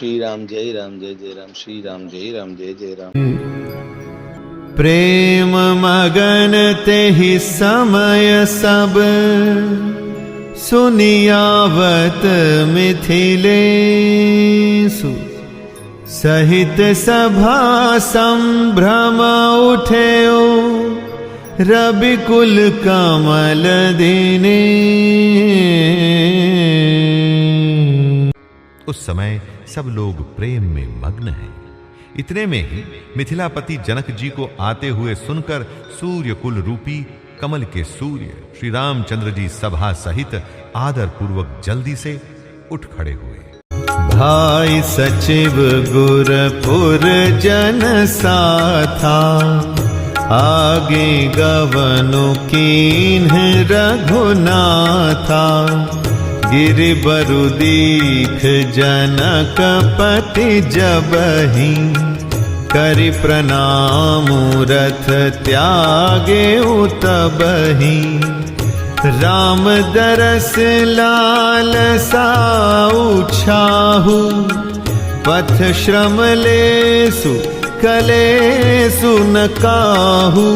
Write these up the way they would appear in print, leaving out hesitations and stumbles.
श्री राम जय राम श्री राम जय जय राम। प्रेम मगन तेहि समय सब सुनियावत मिथिलेषु सहित सभा संभ्रम उठेओ रविकुल कमल दिने। उस समय सब लोग प्रेम में मग्न हैं। इतने में ही मिथिलापति जनक जी को आते हुए सुनकर सूर्य कुल रूपी कमल के सूर्य श्री रामचंद्र जी सभा सहित आदर पूर्वक जल्दी से उठ खड़े हुए। भाई सचिव गुरपुर जन साथा आगे गवनु कीन्ह रघुनाथा। गिरिबरु दीख जनक पति जबहि करि प्रणाम रथ त्यागे तबहि। राम दरस लाल साउछाहु पथ श्रम लेसु कलेसु न काहू।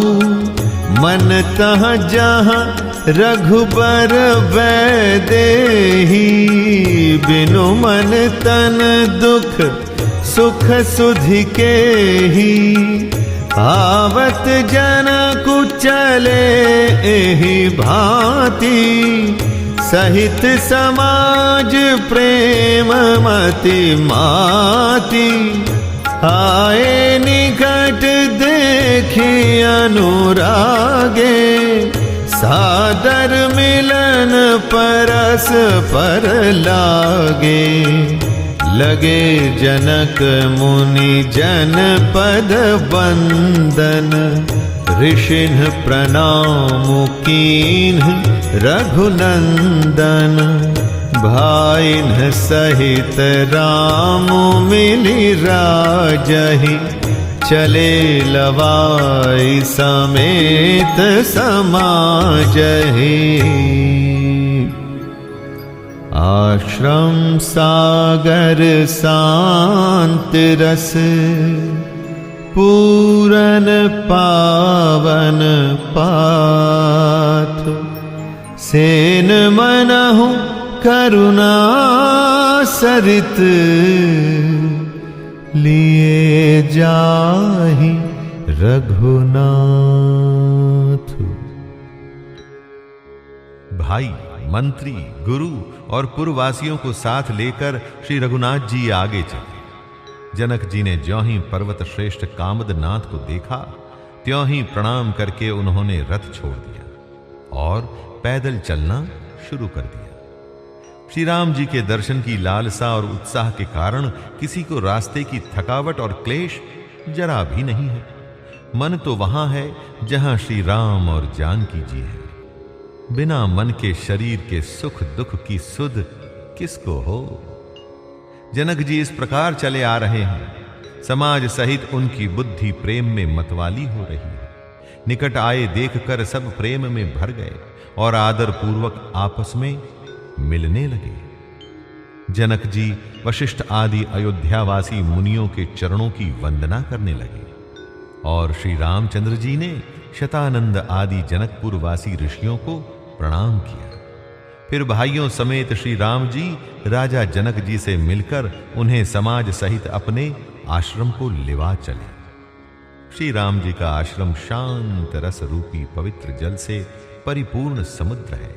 मन तह जहाँ रघुबर वैदेही बिनु मन तन दुख सुख सुधि के ही। आवत जनकु चले एहि भांति सहित समाज प्रेम मति माति। आए निकट देखी अनुरागे सादर मिलन परस पर लागे। लगे जनक मुनि जन पद बंदन ऋषिन् प्रणाम कीन्ह रघुनंदन। भाईन् सहित राम मिलि राजहि चले लवाई समेत समाजहि। आश्रम सागर शांत रस पूरन पावन पाथ। सेन मनहु करुणा सरित लिए जाहि रघुनाथ। भाई मंत्री गुरु और पुरवासियों को साथ लेकर श्री रघुनाथ जी आगे चले। जनक जी ने ज्यों ही पर्वत श्रेष्ठ कामदनाथ को देखा त्यों ही प्रणाम करके उन्होंने रथ छोड़ दिया और पैदल चलना शुरू कर दिया। श्री राम जी के दर्शन की लालसा और उत्साह के कारण किसी को रास्ते की थकावट और क्लेश जरा भी नहीं है। मन तो वहां है जहां श्री राम और जानकी जी है। बिना मन के शरीर के सुख दुख की सुध किसको हो। जनक जी इस प्रकार चले आ रहे हैं। समाज सहित उनकी बुद्धि प्रेम में मतवाली हो रही है। निकट आए देखकर सब प्रेम में भर गए और आदर पूर्वक आपस में मिलने लगे। जनक जी वशिष्ठ आदि अयोध्यावासी मुनियों के चरणों की वंदना करने लगे और श्री रामचंद्र जी ने शतानंद आदि जनकपुर वासी ऋषियों को प्रणाम किया। फिर भाइयों समेत श्री राम जी राजा जनक जी से मिलकर उन्हें समाज सहित अपने आश्रम को लिवा चले। श्री राम जी का आश्रम शांत रस रूपी पवित्र जल से परिपूर्ण समुद्र है।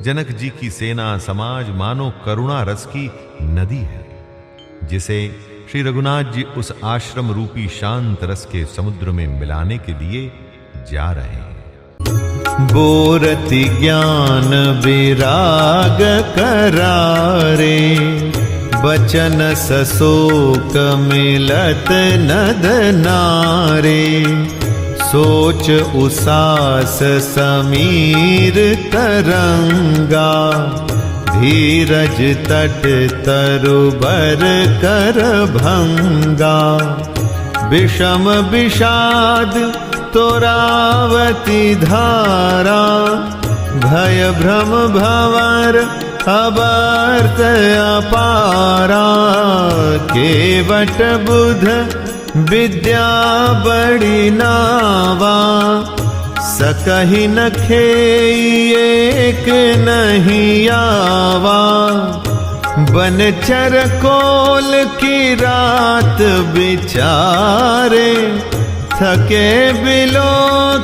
जनक जी की सेना समाज मानो करुणा रस की नदी है, जिसे श्री रघुनाथ जी उस आश्रम रूपी शांत रस के समुद्र में मिलाने के लिए जा रहे हैं। बोरति ज्ञान विराग करारे बचन सशोक मिलत नद नारे। सोच उसास समीर तरंगा धीरज तट तरुबर कर भंगा। विषम विषाद तोरावती धारा भय भ्रम भंवर अवर्त अपारा। केवट बुध विद्या बड़ी नावा, सकहि न खेई एक नहीं आवा। बनचर कोल की रात बिचारे, थके बिलो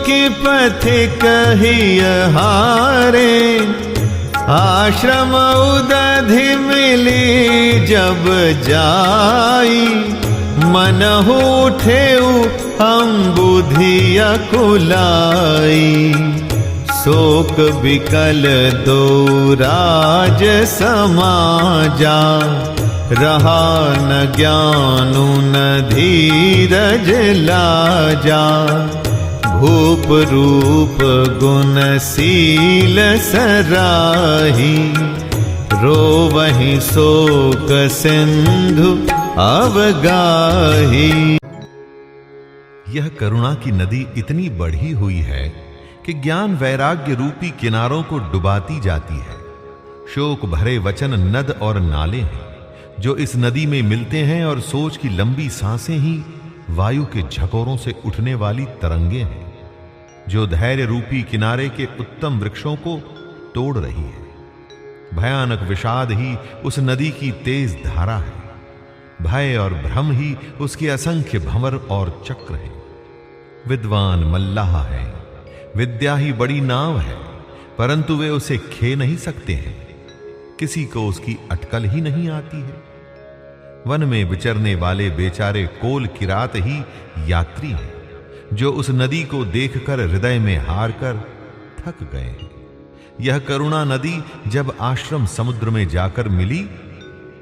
की पथिक ही हारे। आश्रम उदधि मिली जब जाई, मनहु उठेउ हम बुधिया कुलाई। शोक विकल दो राज समाजा, रहा न ज्ञानु न धीरज लाजा। भूप रूप गुणशील सराही, रोवहि शोक सिंधु अवगाही। यह करुणा की नदी इतनी बढ़ी हुई है कि ज्ञान वैराग्य रूपी किनारों को डुबाती जाती है। शोक भरे वचन नद और नाले हैं जो इस नदी में मिलते हैं, और सोच की लंबी सांसें ही वायु के झकोरों से उठने वाली तरंगे हैं जो धैर्य रूपी किनारे के उत्तम वृक्षों को तोड़ रही है। भयानक विषाद ही उस नदी की तेज धारा है, भय और भ्रम ही उसके असंख्य भंवर और चक्र हैं। विद्वान मल्लाह है, विद्या ही बड़ी नाव है, परंतु वे उसे खे नहीं सकते हैं। किसी को उसकी अटकल ही नहीं आती है। वन में विचरने वाले बेचारे कोल किरात ही यात्री हैं जो उस नदी को देखकर हृदय में हार कर थक गए हैं। यह करुणा नदी जब आश्रम समुद्र में जाकर मिली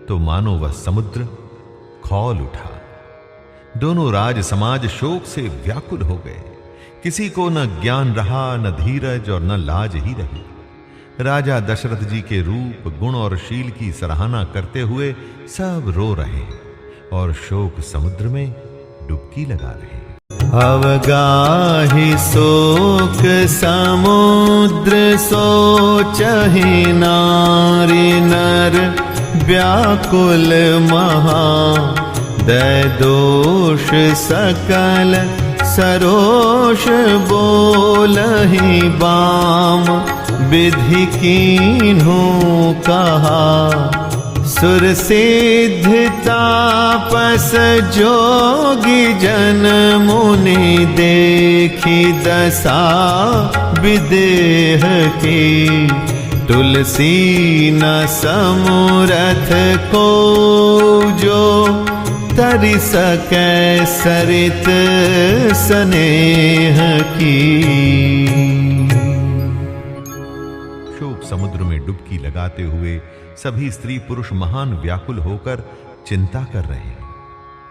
तो मानो वह समुद्र खौल उठा। दोनों राज समाज शोक से व्याकुल हो गए। किसी को न ज्ञान रहा, न धीरज और न लाज ही रही। राजा दशरथ जी के रूप, गुण और शील की सराहना करते हुए सब रो रहे और शोक समुद्र में डुबकी लगा रहे। अवगाहि शोक समुद्र सोचहि नारी नर, व्याकुल महा दय दोष सकल सरोष बोलहि बाम। विधि कीन्हु कहा सुर सिद्ध तापस जोगी जन मुनि, देखी दशा विदेह की तुलसी न समरथ को। जो तरि सकै सरित स्नेह की। शोक समुद्र में डुबकी लगाते हुए सभी स्त्री पुरुष महान व्याकुल होकर चिंता कर रहे हैं।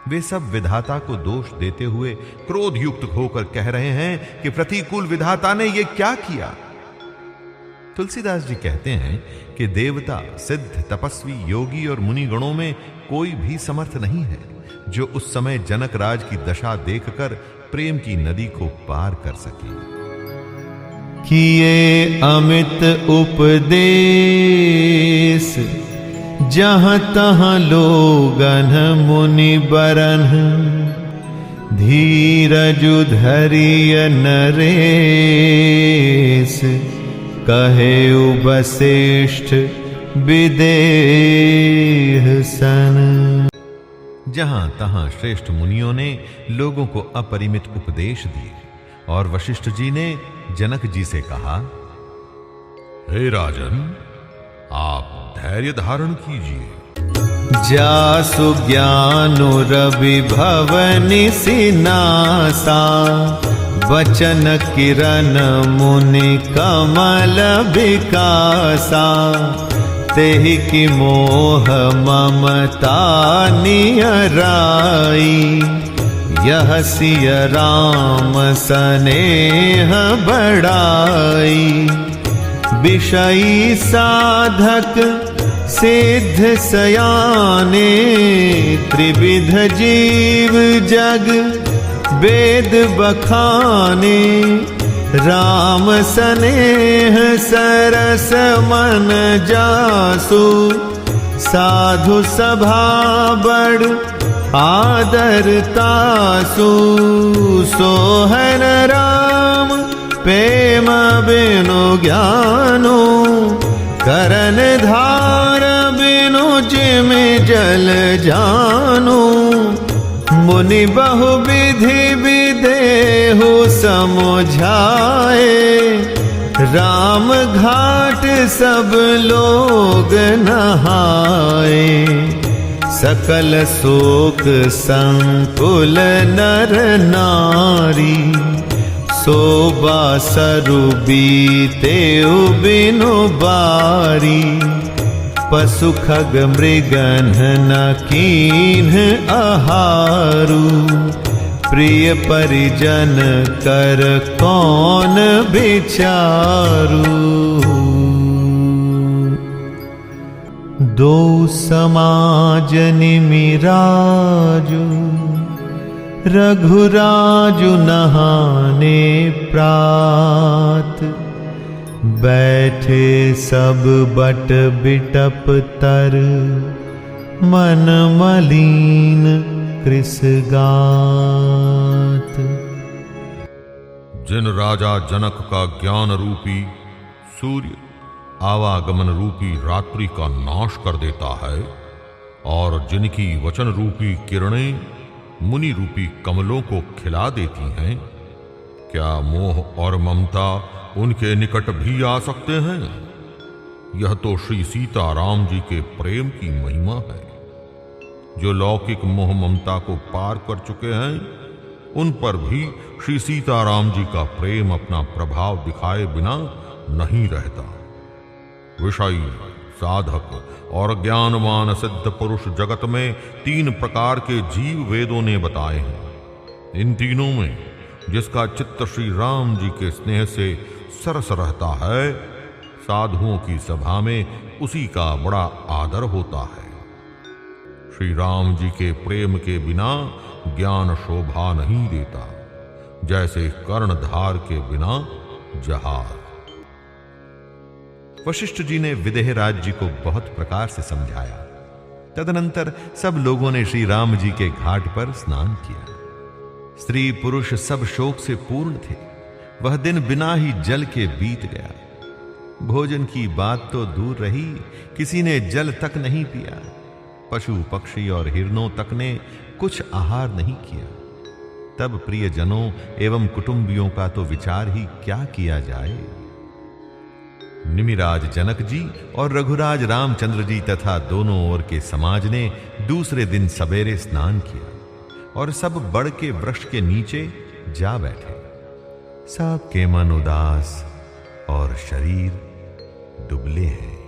वे सब विधाता को दोष देते हुए क्रोध युक्त होकर कह रहे हैं कि प्रतिकूल विधाता ने यह क्या किया। तुलसीदास जी कहते हैं कि देवता, सिद्ध, तपस्वी, योगी और मुनि गणों में कोई भी समर्थ नहीं है जो उस समय जनक राज की दशा देखकर प्रेम की नदी को पार कर सके। किए अमित उपदेश, जहां तहां लोगन मुनि बरन। धीरजु धरिय नरेश, कहे वशिष्ठ विदेह सन। जहां तहां श्रेष्ठ मुनियों ने लोगों को अपरिमित उपदेश दिए और वशिष्ठ जी ने जनक जी से कहा, हे राजन, आप धैर्य धारण कीजिए। जासु ज्ञानु रवि भवनि सिनासा, वचन किरण मुनि कमल विकासा। तेहि की मोह ममता नियराई, यह सिय राम स्नेह बढ़ाई। विषयी साधक सिद्ध सयाने, त्रिविध जीव जग वेद बखाने। राम स्नेह सरस मन जासु, साधु सभा बड़ आदरतासु, सोहन राम प्रेम बिनु ज्ञानो, करन धार बिनु जिम जल जानो। मुनि बहु विधि विदेहु समुझाए, राम घाट सब लोग नहाए। सकल शोक संकुल नर नारी, शोभा सरु बीते बिनु बारी। पशु खग मृगन न कीन्ह आहारू, प्रिय परिजन कर कौन विचारू। दो समाज निमिराजु, रघुराजु नहाने प्रात। बैठे सब बट बिटप तर, मन मलीन कृस गात। जिन राजा जनक का ज्ञान रूपी सूर्य आवागमन रूपी रात्रि का नाश कर देता है, और जिनकी वचन रूपी किरणें मुनि रूपी कमलों को खिला देती हैं, क्या मोह और ममता उनके निकट भी आ सकते हैं? यह तो श्री सीताराम जी के प्रेम की महिमा है। जो लौकिक मोह ममता को पार कर चुके हैं, उन पर भी श्री सीताराम जी का प्रेम अपना प्रभाव दिखाए बिना नहीं रहता। विषयी, साधक और ज्ञानवान सिद्ध पुरुष जगत में 3 प्रकार के जीव वेदों ने बताए हैं। इन तीनों में जिसका चित्त श्री राम जी के स्नेह से सरस रहता है, साधुओं की सभा में उसी का बड़ा आदर होता है। श्री राम जी के प्रेम के बिना ज्ञान शोभा नहीं देता, जैसे कर्णधार के बिना जहाज। वशिष्ठ जी ने विदेहराज जी को बहुत प्रकार से समझाया। तदनंतर सब लोगों ने श्री राम जी के घाट पर स्नान किया। स्त्री पुरुष सब शोक से पूर्ण थे। वह दिन बिना ही जल के बीत गया। भोजन की बात तो दूर रही, किसी ने जल तक नहीं पिया। पशु पक्षी और हिरणों तक ने कुछ आहार नहीं किया। तब प्रियजनों एवं कुटुंबियों का तो विचार ही क्या किया जाए। निमिराज जनक जी और रघुराज रामचंद्र जी तथा दोनों ओर के समाज ने दूसरे दिन सवेरे स्नान किया और सब बड़ के वृक्ष के नीचे जा बैठे। सबके मन उदास और शरीर दुबले हैं।